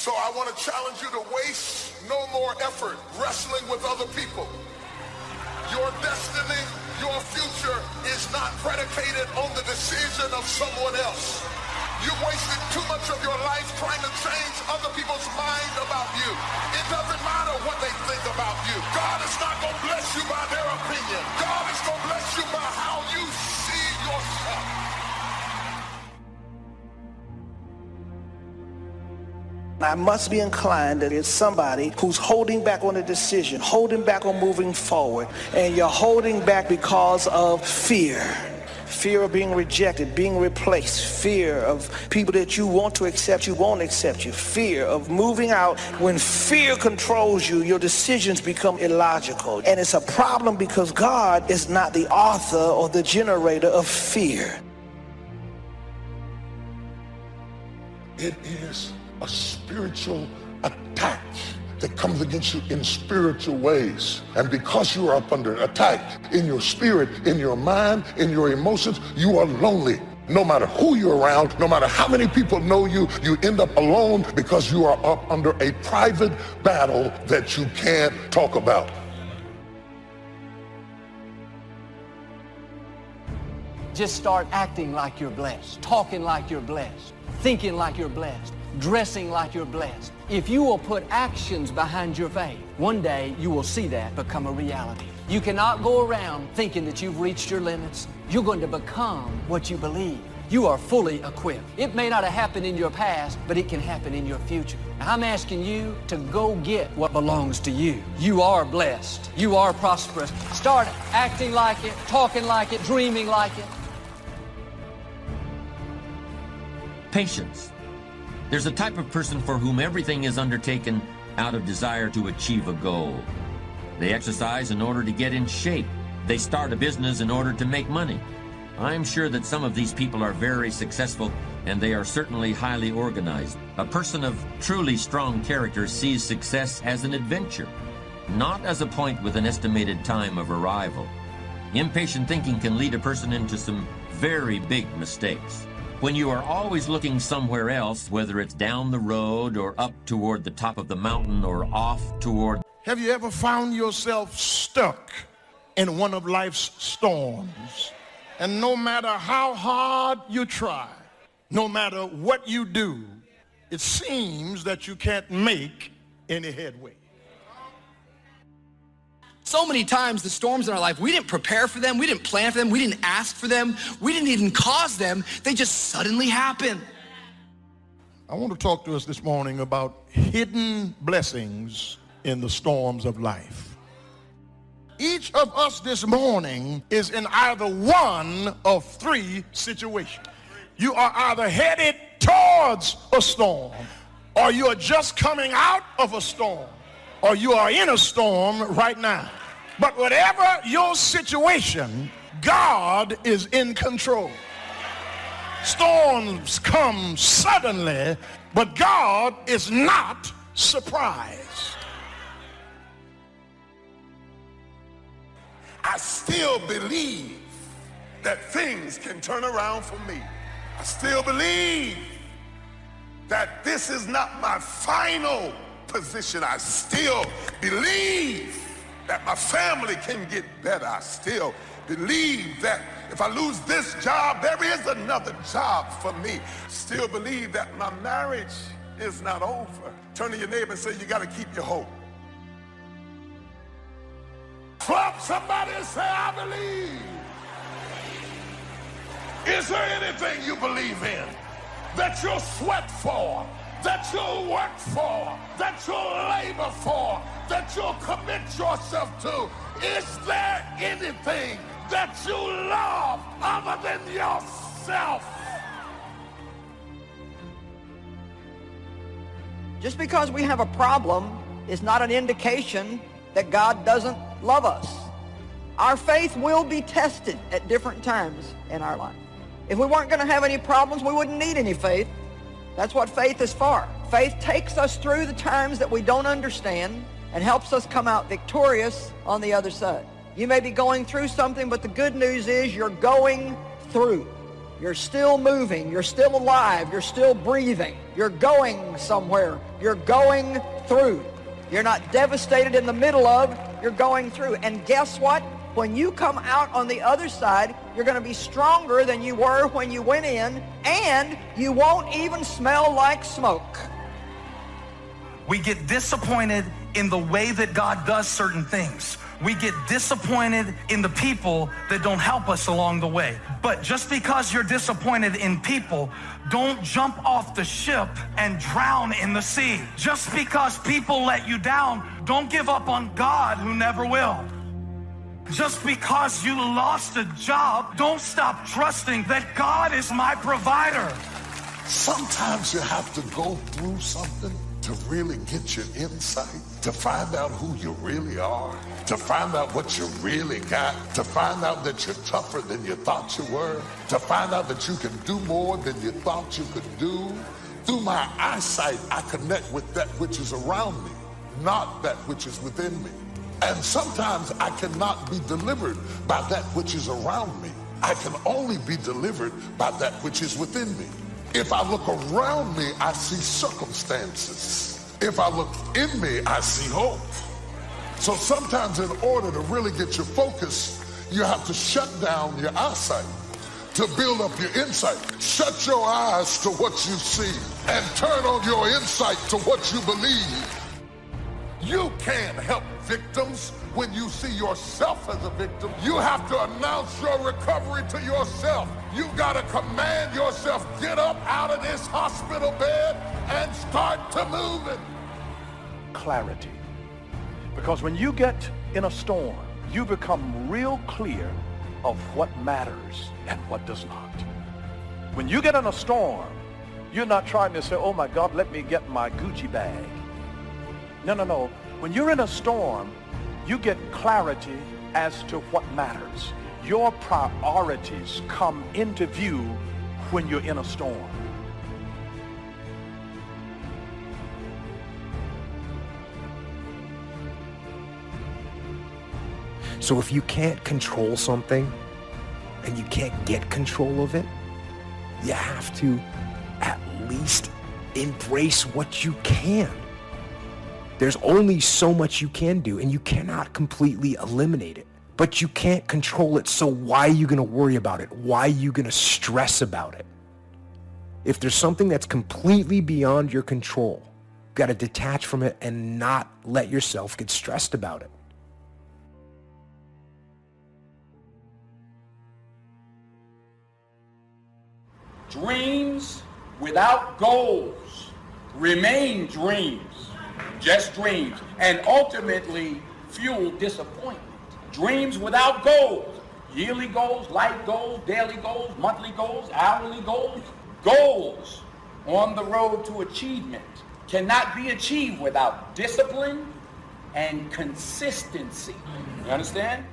So I want to challenge you to waste no more effort wrestling with other people. Your destiny, your future is not predicated on the decision of someone else. You've wasted too much of your life trying to change other people's mind about you. It doesn't matter what they think about you. God is not going to bless you by their opinion. God is going to bless you by how you see yourself. I must be inclined that it's somebody who's holding back on a decision, holding back on moving forward, and you're holding back because of fear. Fear of being rejected, being replaced, fear of people that you want to accept you won't accept you, fear of moving out. When fear controls you, your decisions become illogical. And it's a problem because God is not the author or the generator of fear. It is a spiritual attack that comes against you in spiritual ways. And because you are up under attack in your spirit, in your mind, in your emotions, you are lonely. No matter who you're around, no matter how many people know you, you end up alone because you are up under a private battle that you can't talk about. Just start acting like you're blessed, talking like you're blessed, thinking like you're blessed, dressing like you're blessed. If you will put actions behind your faith, one day you will see that become a reality. You cannot go around thinking that you've reached your limits. You're going to become what you believe. You are fully equipped. It may not have happened in your past, but it can happen in your future. I'm asking you to go get what belongs to you. You are blessed. You are prosperous. Start acting like it, talking like it, dreaming like it. Patience. There's a type of person for whom everything is undertaken out of desire to achieve a goal. They exercise in order to get in shape. They start a business in order to make money. I'm sure that some of these people are very successful, and they are certainly highly organized. A person of truly strong character sees success as an adventure, not as a point with an estimated time of arrival. Impatient thinking can lead a person into some very big mistakes. When you are always looking somewhere else, whether it's down the road or up toward the top of the mountain or off toward... Have you ever found yourself stuck in one of life's storms? And no matter how hard you try, no matter what you do, it seems that you can't make any headway. So many times the storms in our life, we didn't prepare for them, we didn't plan for them, we didn't ask for them, we didn't even cause them, they just suddenly happen. I want to talk to us this morning about hidden blessings in the storms of life. Each of us this morning is in either one of three situations. You are either headed towards a storm, or you are just coming out of a storm, or you are in a storm right now. But whatever your situation, God is in control. Storms come suddenly, but God is not surprised. I still believe that things can turn around for me. I still believe that this is not my final position. I still believe that my family can get better. I still believe that if I lose this job, there is another job for me. Still believe that my marriage is not over. Turn to your neighbor and say, you got to keep your hope. Flop somebody and say, I believe. Is there anything you believe in that you'll sweat for, that you'll work for, that you'll labor for, that you'll commit yourself to? Is there anything that you love other than yourself? Just because we have a problem is not an indication that God doesn't love us. Our faith will be tested at different times in our life. If we weren't going to have any problems, we wouldn't need any faith. That's what faith is for. Faith takes us through the times that we don't understand and helps us come out victorious on the other side. You may be going through something, but the good news is you're going through. You're still moving. You're still alive. You're still breathing. You're going somewhere. You're going through. You're not devastated in the middle of, you're going through. And guess what? When you come out on the other side, you're going to be stronger than you were when you went in, and you won't even smell like smoke. We get disappointed in the way that God does certain things. We get disappointed in the people that don't help us along the way. But just because you're disappointed in people, don't jump off the ship and drown in the sea. Just because people let you down, don't give up on God, who never will. Just because you lost a job, don't stop trusting that God is my provider. Sometimes you have to go through something to really get your insight, to find out who you really are, to find out what you really got, to find out that you're tougher than you thought you were, to find out that you can do more than you thought you could do. Through my eyesight, I connect with that which is around me, not that which is within me. And sometimes I cannot be delivered by that which is around me. I can only be delivered by that which is within me. If I look around me, I see circumstances. If I look in me, I see hope. So sometimes in order to really get your focus, you have to shut down your eyesight to build up your insight. Shut your eyes to what you see and turn on your insight to what you believe. You can't help victims when you see yourself as a victim. You have to announce your recovery to yourself. You gotta command yourself, get up out of this hospital bed and start to move it. Clarity. Because when you get in a storm, you become real clear of what matters and what does not. When you get in a storm, you're not trying to say, oh my God, let me get my Gucci bag. No. When you're in a storm, you get clarity as to what matters. Your priorities come into view when you're in a storm. So if you can't control something and you can't get control of it, you have to at least embrace what you can. There's only so much you can do, and you cannot completely eliminate it. But you can't control it, so why are you going to worry about it? Why are you going to stress about it? If there's something that's completely beyond your control, you've got to detach from it and not let yourself get stressed about it. Dreams without goals remain dreams, just dreams, and ultimately fuel disappointment. Dreams without goals, yearly goals, life goals, daily goals, monthly goals, hourly goals, goals on the road to achievement cannot be achieved without discipline and consistency. You understand?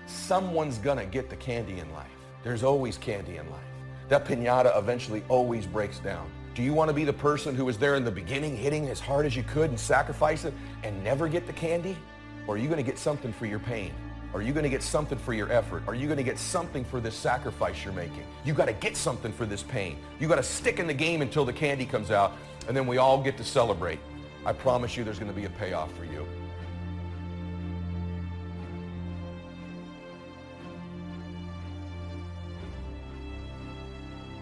Someone's gonna get the candy in life. There's always candy in life. That piñata eventually always breaks down. Do you want to be the person who was there in the beginning, hitting as hard as you could and sacrifice it and never get the candy? Or are you going to get something for your pain? Are you going to get something for your effort? Are you going to get something for this sacrifice you're making? You got to get something for this pain. You got to stick in the game until the candy comes out, and then we all get to celebrate. I promise you there's going to be a payoff for you.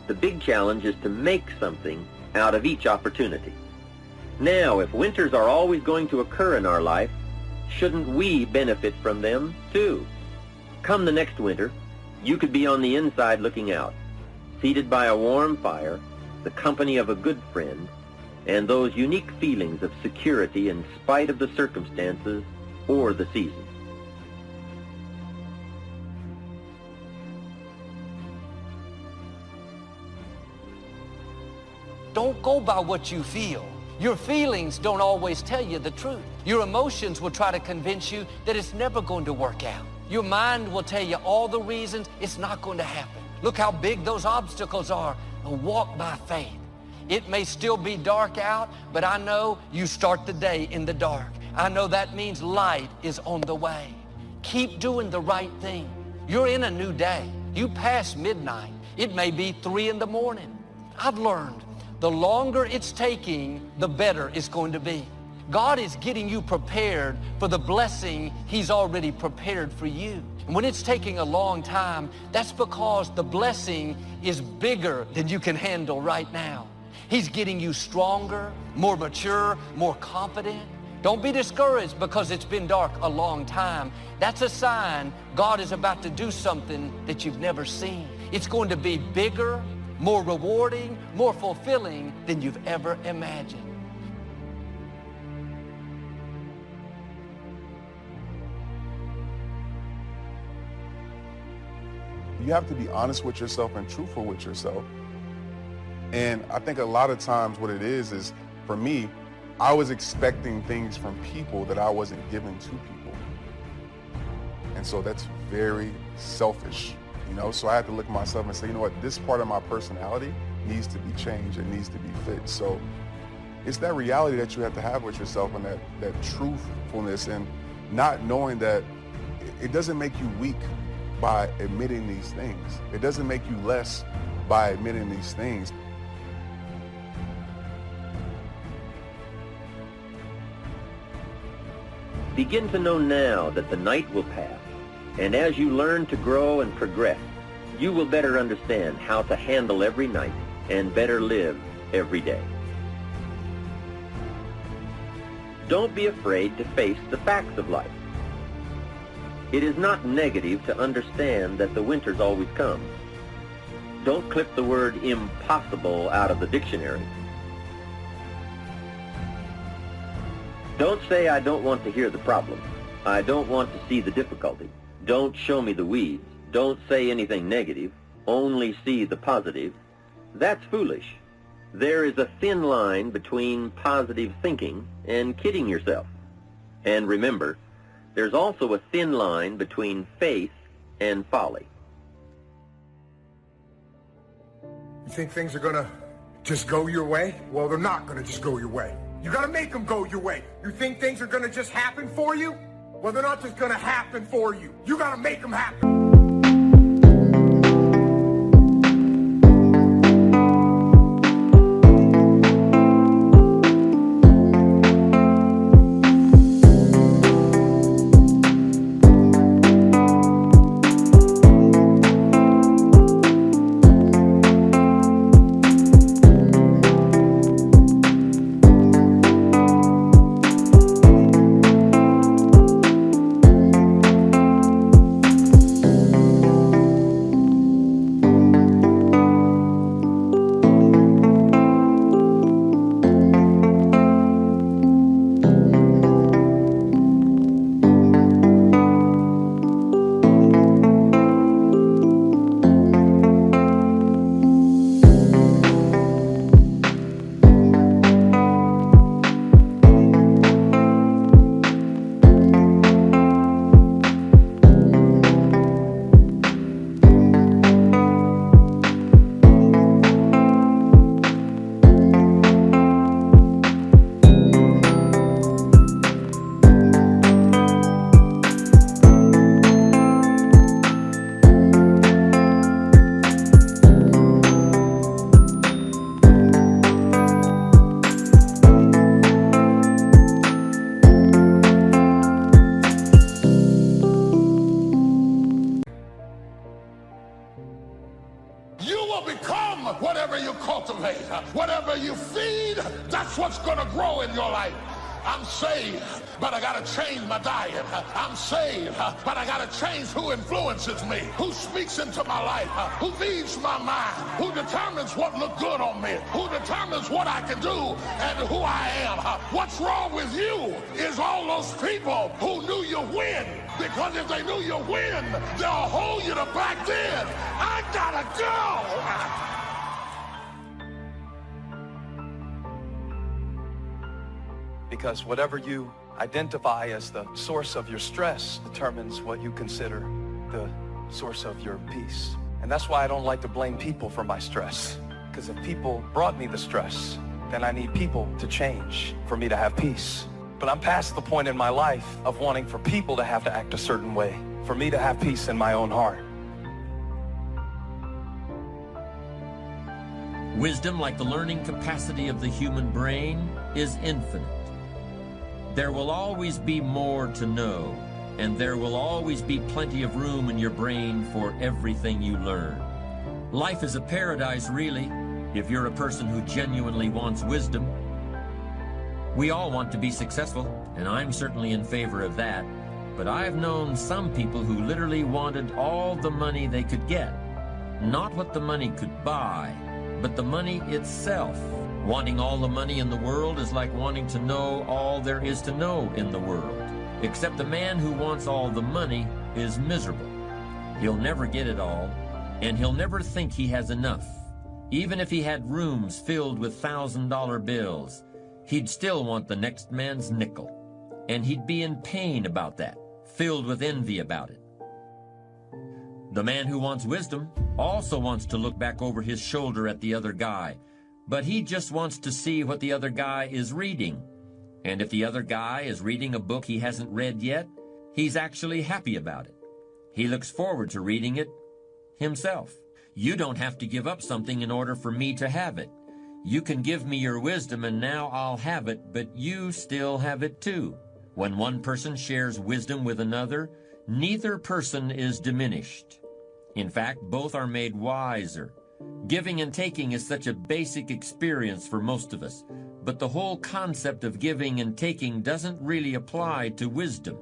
The big challenge is to make something out of each opportunity. Now, if winters are always going to occur in our life, shouldn't we benefit from them too? Come the next winter, you could be on the inside looking out, seated by a warm fire, the company of a good friend, and those unique feelings of security in spite of the circumstances or the season. Don't go by what you feel. Your feelings don't always tell you the truth. Your emotions will try to convince you that it's never going to work out. Your mind will tell you all the reasons it's not going to happen. Look how big those obstacles are. Walk by faith. It may still be dark out, but I know you start the day in the dark. I know that means light is on the way. Keep doing the right thing. You're in a new day. You pass midnight. It may be 3 in the morning. I've learned the longer it's taking, the better it's going to be. God is getting you prepared for the blessing He's already prepared for you. And when it's taking a long time, that's because the blessing is bigger than you can handle right now. He's getting you stronger, more mature, more confident. Don't be discouraged because it's been dark a long time. That's a sign God is about to do something that you've never seen. It's going to be bigger, more rewarding, more fulfilling than you've ever imagined. You have to be honest with yourself and truthful with yourself. And I think a lot of times what it is for me, I was expecting things from people that I wasn't giving to people. And so that's very selfish, you know? So I had to look at myself and say, you know what, this part of my personality needs to be changed. It needs to be fixed. So it's that reality that you have to have with yourself and that truthfulness, and not knowing that it doesn't make you weak by admitting these things. It doesn't make you less by admitting these things. Begin to know now that the night will pass, and as you learn to grow and progress, you will better understand how to handle every night and better live every day. Don't be afraid to face the facts of life. It is not negative to understand that the winters always come. Don't clip the word impossible out of the dictionary. Don't say, I don't want to hear the problem. I don't want to see the difficulty. Don't show me the weeds. Don't say anything negative. Only see the positive. That's foolish. There is a thin line between positive thinking and kidding yourself. And remember, there's also a thin line between faith and folly. You think things are gonna just go your way? Well, they're not gonna just go your way. You gotta make them go your way. You think things are gonna just happen for you? Well, they're not just gonna happen for you. You gotta make them happen. Whatever you cultivate, whatever you feed, that's what's going to grow in your life. I'm saved, but I got to change my diet. I'm saved, but I got to change who influences me, who speaks into my life, who feeds my mind, who determines what looks good on me, who determines what I can do and who I am. What's wrong with you is all those people who knew you win, because if they knew you win, they'll hold you to back then. I gotta go. Because whatever you identify as the source of your stress determines what you consider the source of your peace. And that's why I don't like to blame people for my stress. Because if people brought me the stress, then I need people to change for me to have peace. But I'm past the point in my life of wanting for people to have to act a certain way, for me to have peace in my own heart. Wisdom, like the learning capacity of the human brain, is infinite. There will always be more to know, and there will always be plenty of room in your brain for everything you learn. Life is a paradise, really, if you're a person who genuinely wants wisdom. We all want to be successful, and I'm certainly in favor of that, but I've known some people who literally wanted all the money they could get. Not what the money could buy, but the money itself. Wanting all the money in the world is like wanting to know all there is to know in the world. Except the man who wants all the money is miserable. He'll never get it all, and he'll never think he has enough. Even if he had rooms filled with $1,000 bills, he'd still want the next man's nickel. And he'd be in pain about that, filled with envy about it. The man who wants wisdom also wants to look back over his shoulder at the other guy, but he just wants to see what the other guy is reading. And if the other guy is reading a book he hasn't read yet, he's actually happy about it. He looks forward to reading it himself. You don't have to give up something in order for me to have it. You can give me your wisdom and now I'll have it, but you still have it too. When one person shares wisdom with another, neither person is diminished. In fact, both are made wiser. Giving and taking is such a basic experience for most of us, but the whole concept of giving and taking doesn't really apply to wisdom.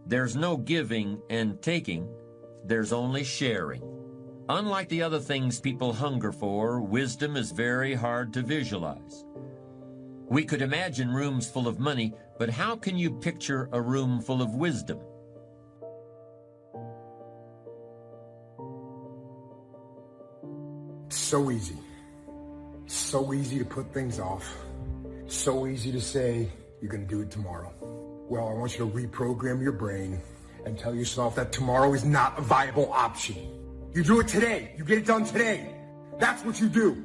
There's no giving and taking, there's only sharing. Unlike the other things people hunger for, wisdom is very hard to visualize. We could imagine rooms full of money, but how can you picture a room full of wisdom? So easy. So easy to put things off. So easy to say, you're going to do it tomorrow. Well, I want you to reprogram your brain and tell yourself that tomorrow is not a viable option. You do it today. You get it done today. That's what you do.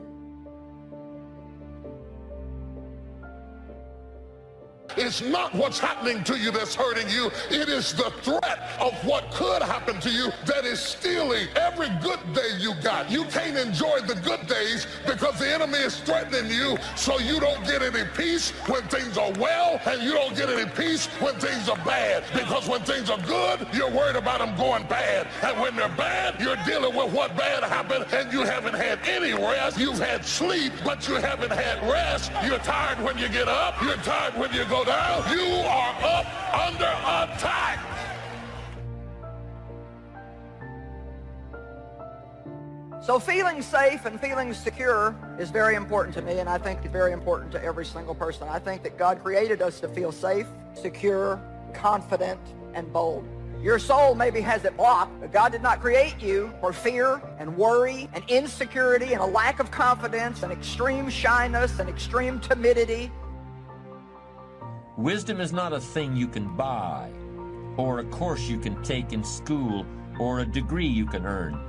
It's not what's happening to you that's hurting you. It is the threat of what could happen to you that is stealing every good day you got. You can't enjoy the good days because the enemy is threatening you, so you don't get any peace when things are well, and you don't get any peace when things are bad. Because when things are good, you're worried about them going bad. And when they're bad, you're dealing with what bad happened, and you haven't had any rest. You've had sleep, but you haven't had rest. You're tired when you get up. You're tired when you go down. You are up under attack. So feeling safe and feeling secure is very important to me, and I think it's very important to every single person. I think that God created us to feel safe, secure, confident, and bold. Your soul maybe has it blocked, but God did not create you for fear and worry and insecurity and a lack of confidence and extreme shyness and extreme timidity. Wisdom is not a thing you can buy, or a course you can take in school, or a degree you can earn.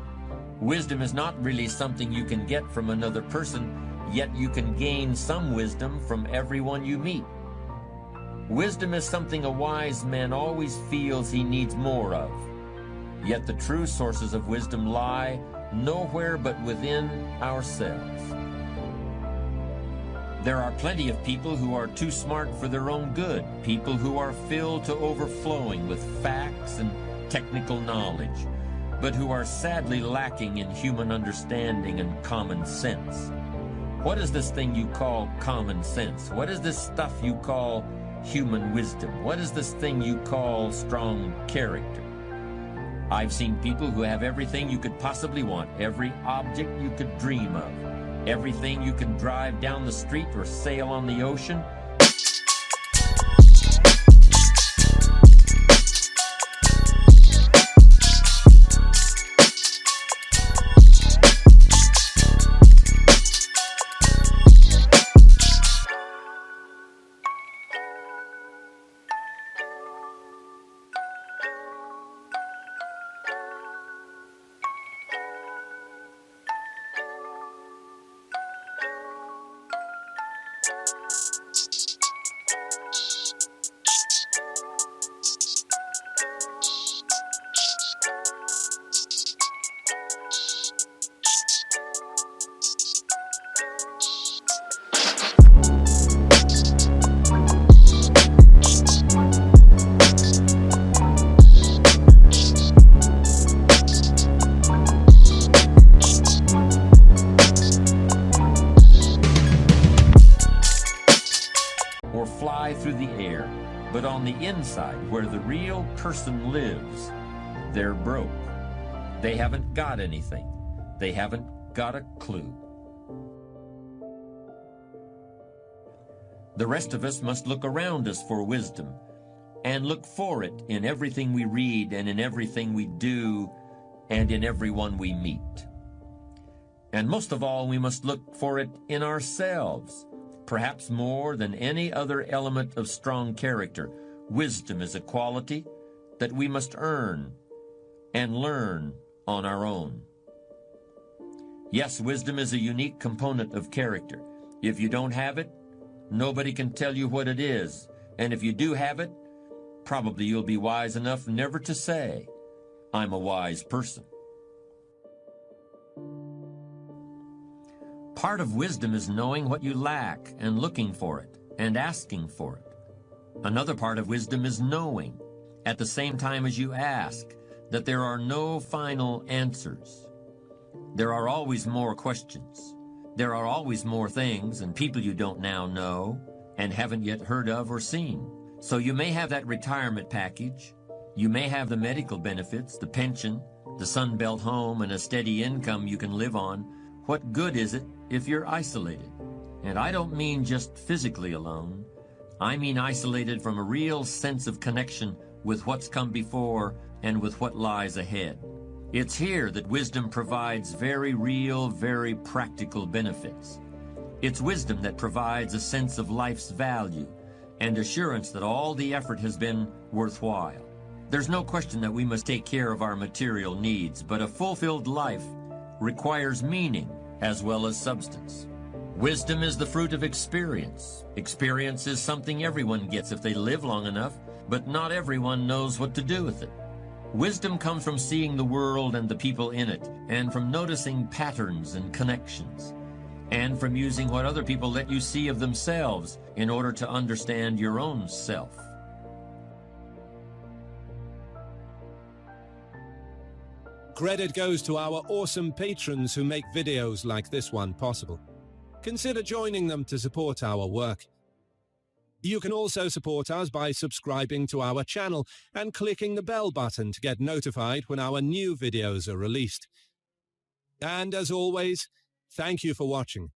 Wisdom is not really something you can get from another person, yet you can gain some wisdom from everyone you meet. Wisdom is something a wise man always feels he needs more of. Yet the true sources of wisdom lie nowhere but within ourselves. There are plenty of people who are too smart for their own good, people who are filled to overflowing with facts and technical knowledge, but who are sadly lacking in human understanding and common sense. What is this thing you call common sense? What is this stuff you call human wisdom? What is this thing you call strong character? I've seen people who have everything you could possibly want, every object you could dream of, everything you can drive down the street or sail on the ocean. But on the inside, where the real person lives, they're broke. They haven't got anything. They haven't got a clue. The rest of us must look around us for wisdom, and look for it in everything we read and in everything we do and in everyone we meet. And most of all, we must look for it in ourselves, perhaps more than any other element of strong character. Wisdom is a quality that we must earn and learn on our own. Yes, wisdom is a unique component of character. If you don't have it, nobody can tell you what it is. And if you do have it, probably you'll be wise enough never to say, "I'm a wise person." Part of wisdom is knowing what you lack and looking for it and asking for it. Another part of wisdom is knowing, at the same time as you ask, that there are no final answers. There are always more questions. There are always more things and people you don't now know and haven't yet heard of or seen. So you may have that retirement package. You may have the medical benefits, the pension, the Sunbelt home, and a steady income you can live on. What good is it if you're isolated? And I don't mean just physically alone. I mean isolated from a real sense of connection with what's come before and with what lies ahead. It's here that wisdom provides very real, very practical benefits. It's wisdom that provides a sense of life's value and assurance that all the effort has been worthwhile. There's no question that we must take care of our material needs, but a fulfilled life requires meaning as well as substance. Wisdom is the fruit of experience. Experience is something everyone gets if they live long enough, but not everyone knows what to do with it. Wisdom comes from seeing the world and the people in it, and from noticing patterns and connections, and from using what other people let you see of themselves in order to understand your own self. Credit goes to our awesome patrons who make videos like this one possible. Consider joining them to support our work. You can also support us by subscribing to our channel and clicking the bell button to get notified when our new videos are released. And as always, thank you for watching.